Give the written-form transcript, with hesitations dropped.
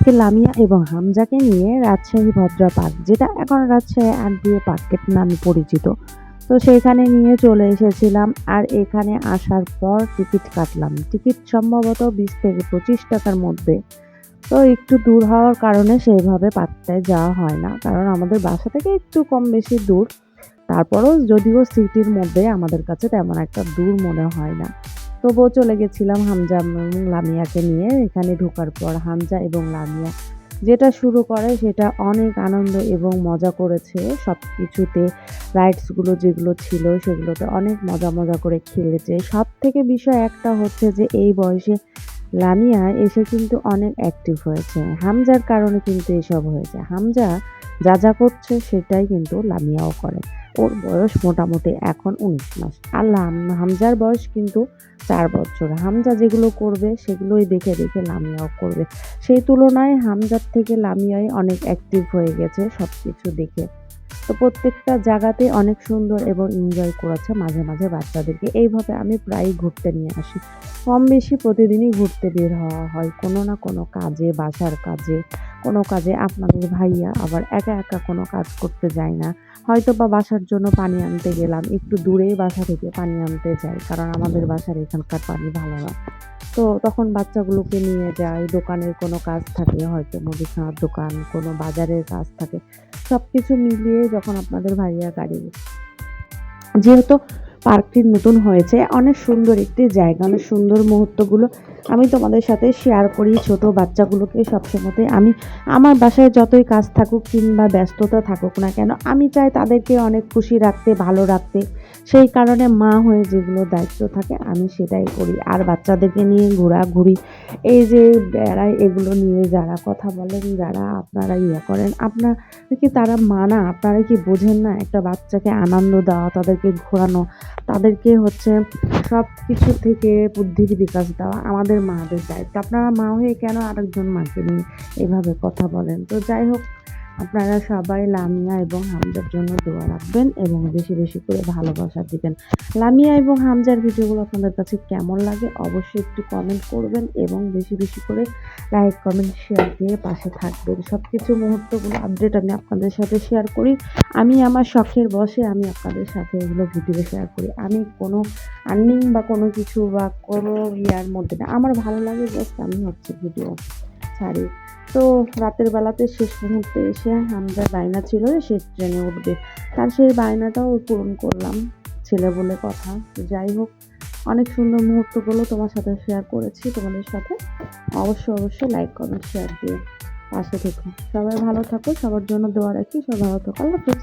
আজকে লামিয়া এবং হামজাকে নিয়ে রাজশাহী ভদ্রা পার্ক, যেটা এখন রাজশাহী আনডিএ পার্কের নামে পরিচিত। তো সেইখানে নিয়ে চলে এসেছিলাম, আর এখানে আসার পর টিকিট কাটলাম। টিকিট সম্ভবত 20 থেকে 25 টাকার মধ্যে। তো একটু দূর হওয়ার কারণে সেইভাবে পার্কটায় যাওয়া হয় না, কারণ আমাদের বাসা থেকে একটু কম বেশি দূর। তারপরও যদিও সিটির মধ্যে আমাদের কাছে তেমন একটা দূর মনে হয় না। তবুও চলে গেছিলাম হামজা এবং লামিয়াকে নিয়ে। এখানে ঢোকার পর হামজা এবং লামিয়া যেটা শুরু করে সেটা অনেক আনন্দ এবং মজা করেছে সব কিছুতে। রাইডসগুলো যেগুলো ছিল সেগুলোতে অনেক মজা মজা করে খেলেছে। সব থেকে বিষয় একটা হচ্ছে যে এই বয়সে লামিয়া এসে কিন্তু অনেক অ্যাক্টিভ হয়েছে। হামজার কারণে কিন্তু এসব হয়েছে। হামজা যা যা করছে সেটাই কিন্তু লামিয়াও করে। ওর বয়স মোটামুটি এখন 19 মাস। আর হামজার বয়স কিন্তু 4 বছর। হামজা যেগুলো করবে সেগুলোই দেখে দেখে লামিয়াও করবে। সেই তুলনায় হামজার থেকে লামিয়াই অনেক অ্যাক্টিভ হয়ে গেছে সব কিছু দেখে। তো প্রত্যেকটা জায়গাতে অনেক সুন্দর এবং এনজয় করেছে মাঝে মাঝে বাচ্চাদেরকে। এইভাবে আমি প্রায়ই ঘুরতে নিয়ে আসি। কম বেশি প্রতিদিনই ঘুরতে বের হওয়া হয় কোনো না কোনো কাজে, বাসার কাজে, কোনো কাজে। আপনাদের ভাইয়া আবার একা একা কোনো কাজ করতে যায় না। হয়তো বা বাসার জন্য পানি আনতে গেলাম, একটু দূরেই বাসা থেকে পানি আনতে যাই, কারণ আমাদের বাসার এখানকার পানি ভালো না। তো তখন বাচ্চাগুলোকে নিয়ে যাই। দোকানের কোনো কাজ থাকলে, হয়তো মুদিখানার দোকান, কোনো বাজারের কাজ থাকে, সবকিছু মিলিয়ে যখন আপনাদের ভাইয়া গাড়ি, যেহেতু পার্কটি নতুন হয়েছে, অনেক সুন্দর একটি জায়গা, অনেক সুন্দর মুহূর্তগুলো আমি তোমাদের সাথে শেয়ার করি। ছোট বাচ্চাগুলোকে সবসময় আমি আমার বাসায় যতই কাজ থাকুক কিংবা ব্যস্ততা থাকুক না কেন, আমি চাই তাদেরকে অনেক খুশি রাখতে, ভালো রাখতে। সেই কারণে মা হয়ে যেগুলো দায়িত্ব থাকে আমি সেটাই করি। আর বাচ্চাদেরকে নিয়ে ঘোরাঘুরি, এই যে বেড়ায়, এগুলো নিয়ে যারা কথা বলেন, যারা আপনারা করেন, আপনার কি তারা মা না? আপনারা কি বোঝেন না? একটা বাচ্চাকে আনন্দ দেওয়া, তাদেরকে ঘোরানো, তাদেরকে হচ্ছে সব কিছু থেকে বুদ্ধির বিকাশ দেওয়া আমাদের মাদের দায়িত্ব। আপনারা মা হয়ে কেন আরেকজন মাকে নিয়ে এভাবে কথা বলেন? তো যাই হোক, আপনারা সবাই লামিয়া এবং হামজার জন্য দোয়া রাখবেন এবং বেশি বেশি করে ভালোবাসা দিবেন। লামিয়া এবং হামজার ভিডিওগুলো আপনাদের কাছে কেমন লাগে অবশ্যই একটু কমেন্ট করবেন এবং বেশি বেশি করে লাইক, কমেন্ট, শেয়ার দিয়ে পাশে থাকবেন। সব কিছু মুহূর্তগুলো আপডেট আমি আপনাদের সাথে শেয়ার করি। আমি আমার শখের বশে আমি আপনাদের সাথে এগুলো ভিডিও শেয়ার করি। আমি কোনো আর্নিং বা কোনো কিছু বা কোনো ইয়ার মধ্যে না, আমার ভালো লাগে জাস্ট আমি হচ্ছে ভিডিও ছাড়ি। তো রাতের বেলাতে শেষ মুহূর্তে এসে হামজার বায়না ছিল সে ট্রেনে উঠবে, তার সেই বায়নাটাও পূরণ করলাম, ছেলে বলে কথা। তো যাই হোক, অনেক সুন্দর মুহূর্তগুলো তোমার সাথে শেয়ার করেছি তোমাদের সাথে। অবশ্যই অবশ্যই লাইক, কমেন্ট, শেয়ার দিয়ে পাশে থেকো। সবাই ভালো থাকো, সবার জন্য দোয়া রাখি। সবাই ভালো থাকো। আল্লাহ হাফেজ।